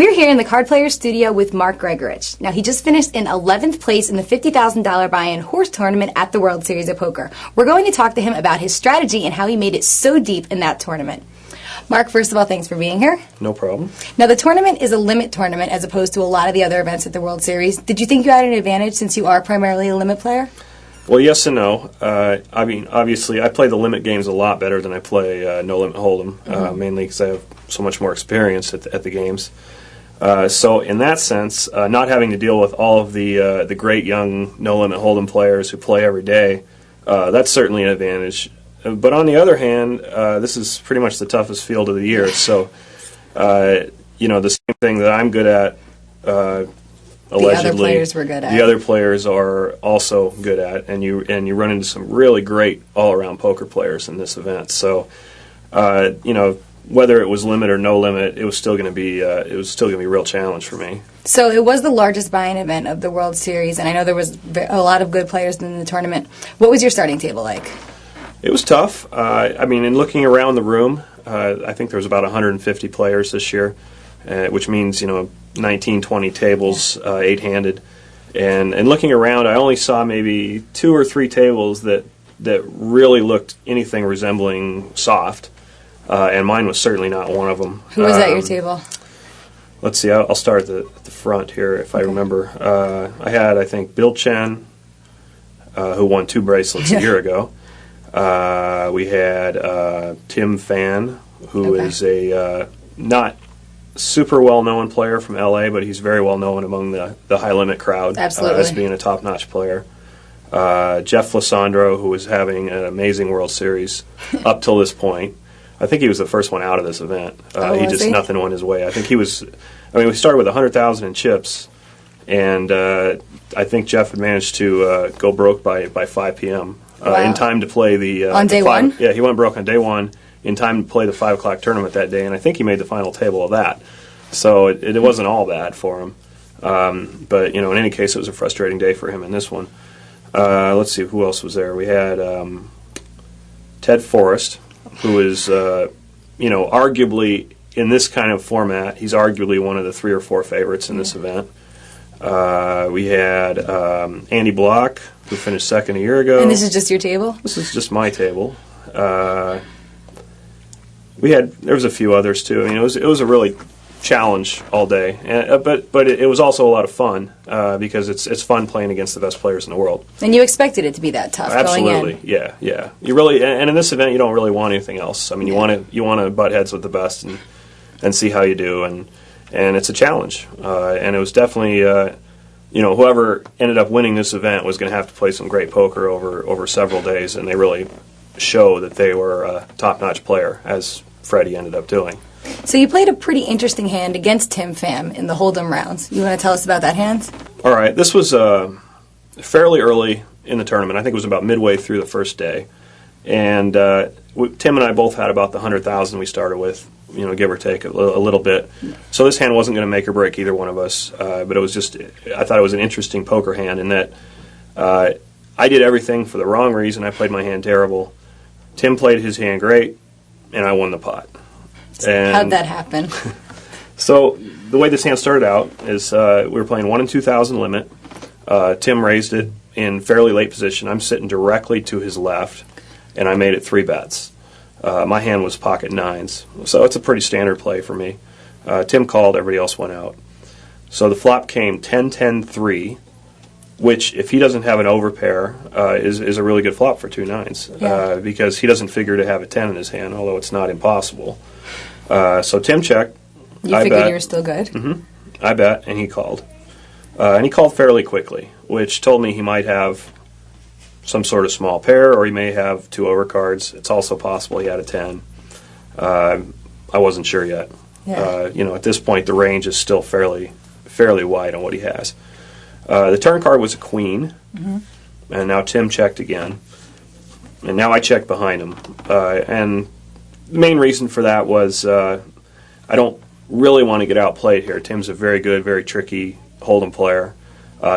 We're here in the Card Players studio with Mark Gregorich. Now, he just finished in 11th place in the $50,000 buy-in H.O.R.S.E tournament at the World Series of Poker. We're going to talk to him about his strategy and how he made it so deep in that tournament. Mark, first of all, thanks for being here. No problem. Now, the tournament is a limit tournament as opposed to a lot of the other events at the World Series. Did you think you had an advantage since you are primarily a limit player? Well, yes and no. I mean, obviously, I play the limit games a lot better than I play no limit hold'em, mainly because I have so much more experience at the games. So, in that sense, not having to deal with all of the great young no limit hold'em players who play every day, that's certainly an advantage. But on the other hand, this is pretty much the toughest field of the year. So, you know, the same thing that I'm good at. Allegedly, the other players were good at. The other players are also good at, and you run into some really great all-around poker players in this event. So, you know, whether it was limit or no limit, it was still going to be a real challenge for me. So it was the largest buy-in event of the World Series, and I know there was a lot of good players in the tournament. What was your starting table like? It was tough. I mean, in looking around the room, I think there was about 150 players this year, which means, you know, 19, 20 tables, 8-handed. And looking around, I only saw maybe 2 or 3 tables that really looked anything resembling soft, and mine was certainly not one of them. Who was at your table? Let's see, I'll start at the front here, if I remember. I had, I think, Bill Chen, who won 2 bracelets a year ago. We had Tim Fan, who is a not super well-known player from LA, but he's very well-known among the high-limit crowd. Absolutely. As being a top-notch player. Jeff Lissandro, who was having an amazing World Series up till this point. I think he was the first one out of this event. Nothing went his way. I think he was, I mean, we started with 100,000 in chips, and I think Jeff had managed to go broke by 5 p.m. In time to play the... on day one? Yeah, he went broke on day one in time to play the 5 o'clock tournament that day, and I think he made the final table of that. So it wasn't all bad for him. But, you know, in any case, it was a frustrating day for him in this one. Let's see, who else was there? We had Ted Forrest, who is, you know, arguably, in this kind of format, he's arguably one of the 3 or 4 favorites in this event. We had Andy Block, who finished second a year ago. And this is just your table? This is just my table. There was a few others too. I mean, it was a really challenge all day, but it was also a lot of fun because it's fun playing against the best players in the world. And you expected it to be that tough going in. Absolutely, yeah. You really, and in this event, you don't really want anything else. I mean, you want to butt heads with the best and see how you do, and it's a challenge. And it was definitely, you know, whoever ended up winning this event was going to have to play some great poker over several days, and they really show that they were a top-notch player, as Freddie ended up doing. So you played a pretty interesting hand against Tim Pham in the Hold'em rounds. You want to tell us about that hand? All right. This was fairly early in the tournament. I think it was about midway through the first day. And Tim and I both had about the 100,000 we started with, you know, give or take a little bit. So this hand wasn't going to make or break either one of us. But it was just, I thought it was an interesting poker hand in that I did everything for the wrong reason. I played my hand terrible. Tim played his hand great, and I won the pot. And how'd that happen? So the way this hand started out is we were playing 1 in 2,000 limit. Tim raised it in fairly late position. I'm sitting directly to his left, and I made it 3 bets. My hand was pocket 9s, so it's a pretty standard play for me. Tim called, everybody else went out. So the flop came 10-10-3, which, if he doesn't have an overpair, is a really good flop for 2 9s, because he doesn't figure to have a 10 in his hand, although it's not impossible. So Tim checked. You figured you were still good? Mm-hmm. I bet, and he called. And he called fairly quickly, which told me he might have some sort of small pair, or he may have 2 overcards. It's also possible he had a 10. I wasn't sure yet. Yeah. You know, at this point, the range is still fairly wide on what he has. The turn card was a queen, and now Tim checked again. And now I checked behind him. And the main reason for that was I don't really want to get outplayed here. Tim's a very good, very tricky Hold'em player.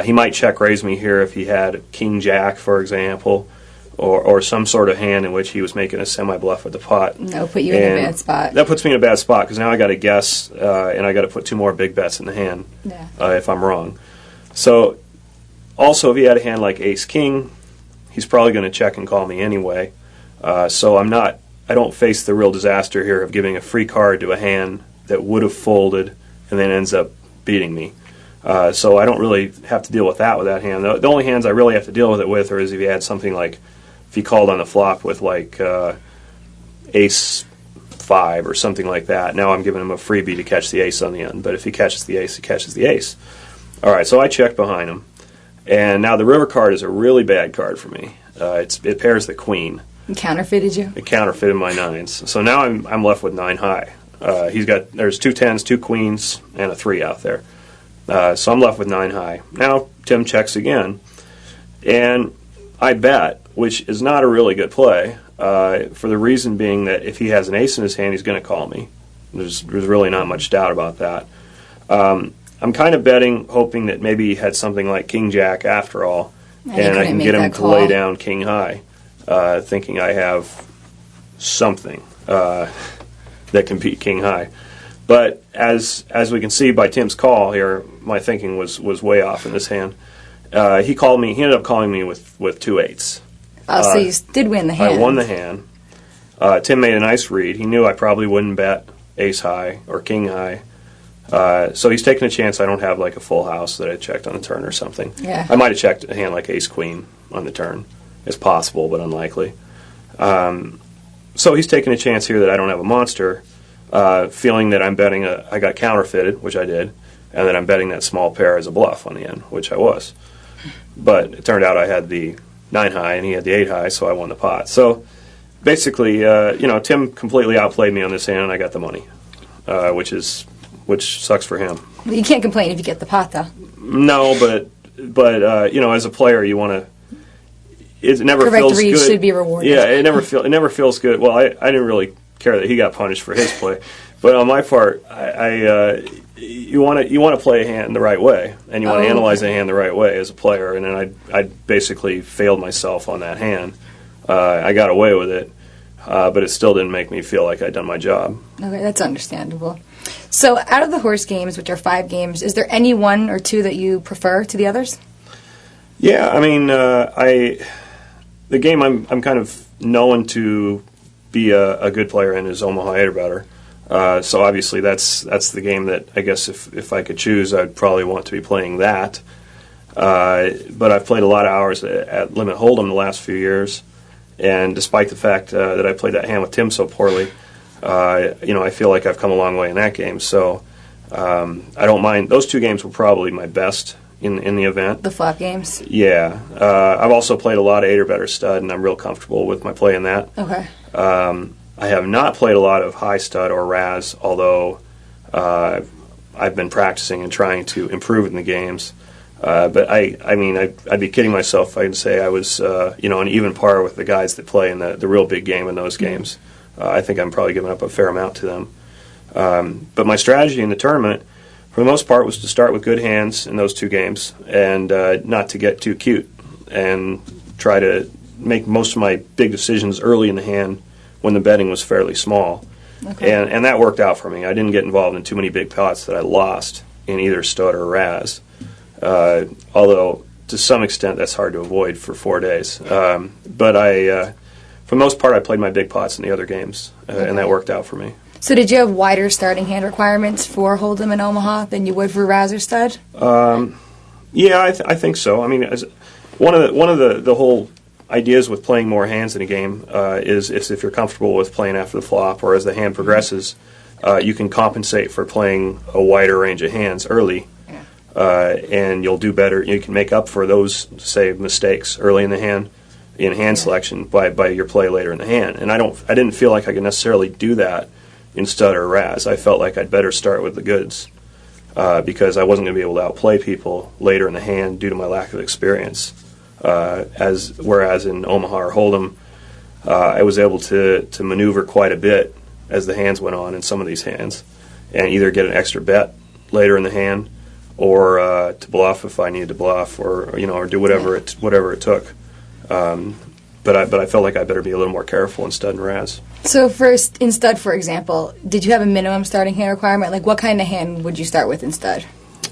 He might check raise me here if he had King Jack, for example, or some sort of hand in which he was making a semi-bluff with the pot. No, put you in a bad spot. That puts me in a bad spot because now I got to guess, and I got to put 2 more big bets in the hand if I'm wrong. So, also, if he had a hand like Ace-King, he's probably going to check and call me anyway. So I don't face the real disaster here of giving a free card to a hand that would have folded and then ends up beating me. So I don't really have to deal with that hand. The only hands I really have to deal with it with are if he had something like, if he called on the flop with like Ace-5 or something like that. Now I'm giving him a freebie to catch the ace on the end. But if he catches the ace, he catches the ace. All right, so I check behind him. And now the river card is a really bad card for me. It pairs the queen. It counterfeited you? It counterfeited my 9s. So now I'm left with 9 high. There's 2 10s, 2 queens, and a 3 out there. So I'm left with 9 high. Now Tim checks again, and I bet, which is not a really good play, for the reason being that if he has an ace in his hand, he's going to call me. There's really not much doubt about that. I'm kind of betting, hoping that maybe he had something like King-Jack after all, and I can get him to lay down King high, thinking I have something that can beat King high. But as we can see by Tim's call here, my thinking was way off in this hand. He ended up calling me with 2 8s. So you did win the hand. I won the hand. Tim made a nice read. He knew I probably wouldn't bet ace high or king high. So he's taking a chance I don't have like a full house that I checked on the turn or something. Yeah. I might have checked a hand like ace queen on the turn. It's possible, but unlikely. So he's taking a chance here that I don't have a monster, feeling that I'm betting I got counterfeited, which I did, and that I'm betting that small pair as a bluff on the end, which I was. But it turned out I had the 9 high and he had the 8 high, so I won the pot. So basically, Tim completely outplayed me on this hand, and I got the money, which sucks for him. Well, you can't complain if you get the pot, though. No, but as a player, you want to. It never Correct feels read good. should be rewarded. Yeah, it never feels good. Well, I didn't really care that he got punished for his play, but on my part, you want to play a hand the right way, and you want to analyze a hand the right way as a player. And then I basically failed myself on that hand. I got away with it, but it still didn't make me feel like I'd done my job. Okay, that's understandable. So, out of the horse games, which are 5 games, is there any 1 or 2 that you prefer to the others? Yeah, I mean, the game I'm kind of known to be a good player in is Omaha 8 or better. So obviously that's the game that I guess if I could choose, I'd probably want to be playing that. But I've played a lot of hours at Limit Hold'em the last few years, and despite the fact that I played that hand with Tim so poorly, I feel like I've come a long way in that game. So I don't mind. Those 2 games were probably my best in the event. The flop games? Yeah. I've also played a lot of 8 or better stud, and I'm real comfortable with my play in that. Okay. I have not played a lot of high stud or Raz, although I've been practicing and trying to improve in the games. But I'd be kidding myself if I'd say I was, on even par with the guys that play in the real big game in those games. I think I'm probably giving up a fair amount to them. But my strategy in the tournament, for the most part, was to start with good hands in those 2 games and not to get too cute and try to make most of my big decisions early in the hand when the betting was fairly small. Okay. And that worked out for me. I didn't get involved in too many big pots that I lost in either stud or Raz. Although, to some extent, that's hard to avoid for 4 days. But for the most part, I played my big pots in the other games, and that worked out for me. So did you have wider starting hand requirements for Hold'em in Omaha than you would for Raz or stud? Yeah, I think so. I mean, one of the whole ideas with playing more hands in a game is if you're comfortable with playing after the flop or as the hand progresses, you can compensate for playing a wider range of hands early, and you'll do better. You can make up for those, say, mistakes early in the hand in hand selection by your play later in the hand. And I didn't feel like I could necessarily do that in stud or Raz. I felt like I'd better start with the goods because I wasn't going to be able to outplay people later in the hand due to my lack of experience. Whereas in Omaha or Hold'em, I was able to maneuver quite a bit as the hands went on in some of these hands, and either get an extra bet later in the hand, or to bluff if I needed to bluff, or do whatever it took. but I felt like I better be a little more careful in stud and razz. So first, in stud, for example, did you have a minimum starting hand requirement? Like, what kind of hand would you start with in stud?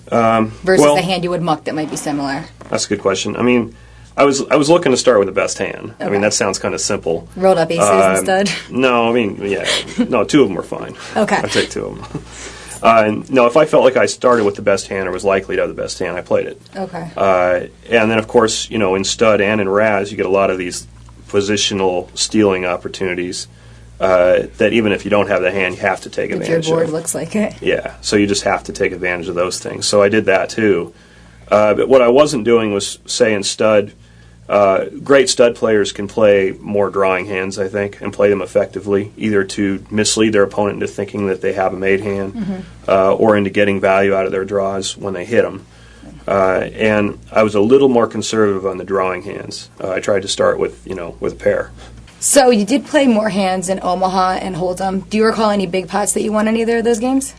Versus the hand you would muck that might be similar? That's a good question. I mean, I was looking to start with the best hand. Okay. I mean, that sounds kind of simple. Rolled up aces in stud? No, I mean, yeah. No, two of them were fine. Okay. I'd take two of them. No, if I felt like I started with the best hand or was likely to have the best hand, I played it. Okay. And then, of course, in stud and in razz, you get a lot of these positional stealing opportunities that even if you don't have the hand, you have to take advantage of. If your board looks like it. Yeah, so you just have to take advantage of those things. So I did that too. But what I wasn't doing was, say, in stud, great stud players can play more drawing hands, I think, and play them effectively, either to mislead their opponent into thinking that they have a made hand or into getting value out of their draws when they hit them. And I was a little more conservative on the drawing hands. I tried to start with a pair. So you did play more hands in Omaha and Hold'em. Do you recall any big pots that you won in either of those games?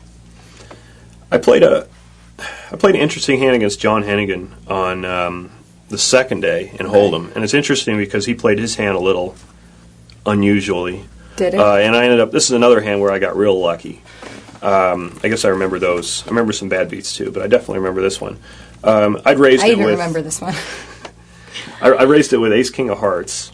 I played an interesting hand against John Hennigan on the second day in Hold'em, and it's interesting because he played his hand a little unusually. Did it? And I ended up. This is another hand where I got real lucky. I guess I remember those. I remember some bad beats too, but I definitely remember this one. I even remember this one. I raised it with Ace King of Hearts,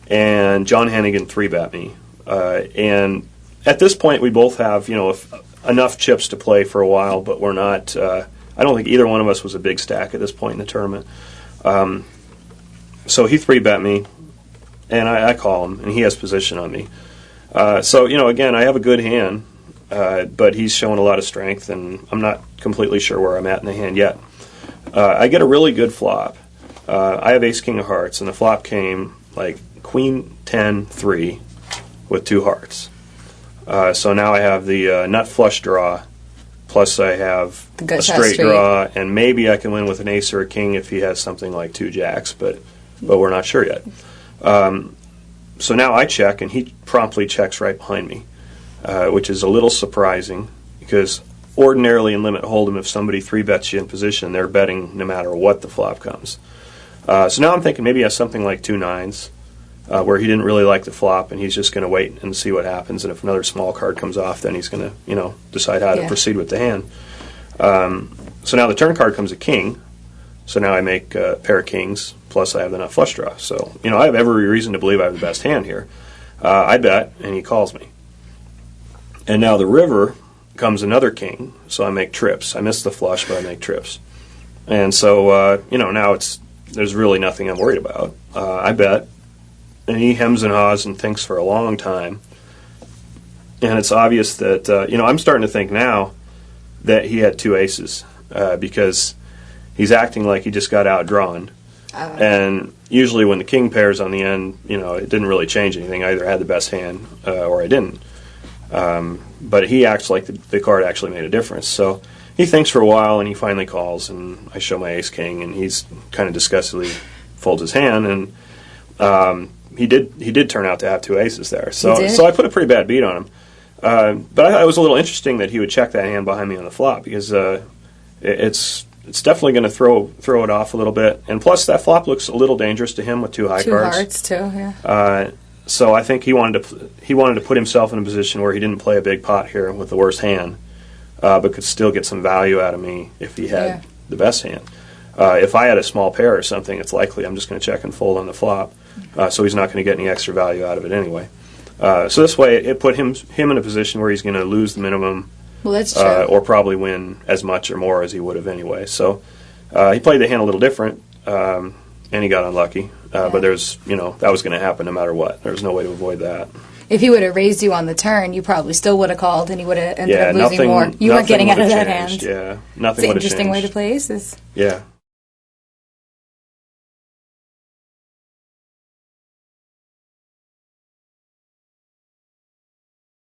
and John Hennigan 3-bet me. And at this point, we both have enough chips to play for a while, but we're not. I don't think either one of us was a big stack at this point in the tournament. So he 3-bet me, and I call him, and he has position on me. So again, I have a good hand, but he's showing a lot of strength, and I'm not completely sure where I'm at in the hand yet. I get a really good flop. I have Ace King of Hearts, and the flop came like Queen 10-3 with 2 hearts. So now I have the nut flush draw, plus I have a straight draw, and maybe I can win with an ace or a king if he has something like 2 jacks, but we're not sure yet. So now I check, and he promptly checks right behind me, which is a little surprising because ordinarily in limit hold'em, if somebody 3-bets you in position, they're betting no matter what the flop comes. So now I'm thinking maybe he has something like 2 nines, where he didn't really like the flop, and he's just going to wait and see what happens. And if another small card comes off, then he's going to, decide how to proceed with the hand. So now the turn card comes a king. So now I make a pair of kings, plus I have the nut flush draw. So, I have every reason to believe I have the best hand here. I bet, and he calls me. And now the river comes another king, so I make trips. I miss the flush, but I make trips. And so, now there's really nothing I'm worried about. I bet. And he hems and haws and thinks for a long time. And it's obvious that, I'm starting to think now that he had 2 aces because he's acting like he just got outdrawn. And usually when the king pairs on the end, it didn't really change anything. I either had the best hand or I didn't. But he acts like the card actually made a difference. So he thinks for a while, and he finally calls, and I show my ace-king, and he's kind of disgustedly folds his hand, and he did turn out to have 2 aces there. So I put a pretty bad beat on him. But I thought it was a little interesting that he would check that hand behind me on the flop because it's definitely going to throw it off a little bit. And plus, that flop looks a little dangerous to him with 2 high cards. 2 hearts too, yeah. So I think he wanted to put himself in a position where he didn't play a big pot here with the worst hand, but could still get some value out of me if he had the best hand. If I had a small pair or something, it's likely I'm just going to check and fold on the flop. So he's not going to get any extra value out of it anyway. So this way, it put him in a position where he's going to lose the minimum, well, that's true. Or probably win as much or more as he would have anyway. So he played the hand a little different, and he got unlucky. But there's, that was going to happen no matter what. There's no way to avoid that. If he would have raised you on the turn, you probably still would have called, and he would have ended up losing more. You weren't getting out of that hand. Yeah, nothing would have changed. It's an interesting way to play aces. Yeah.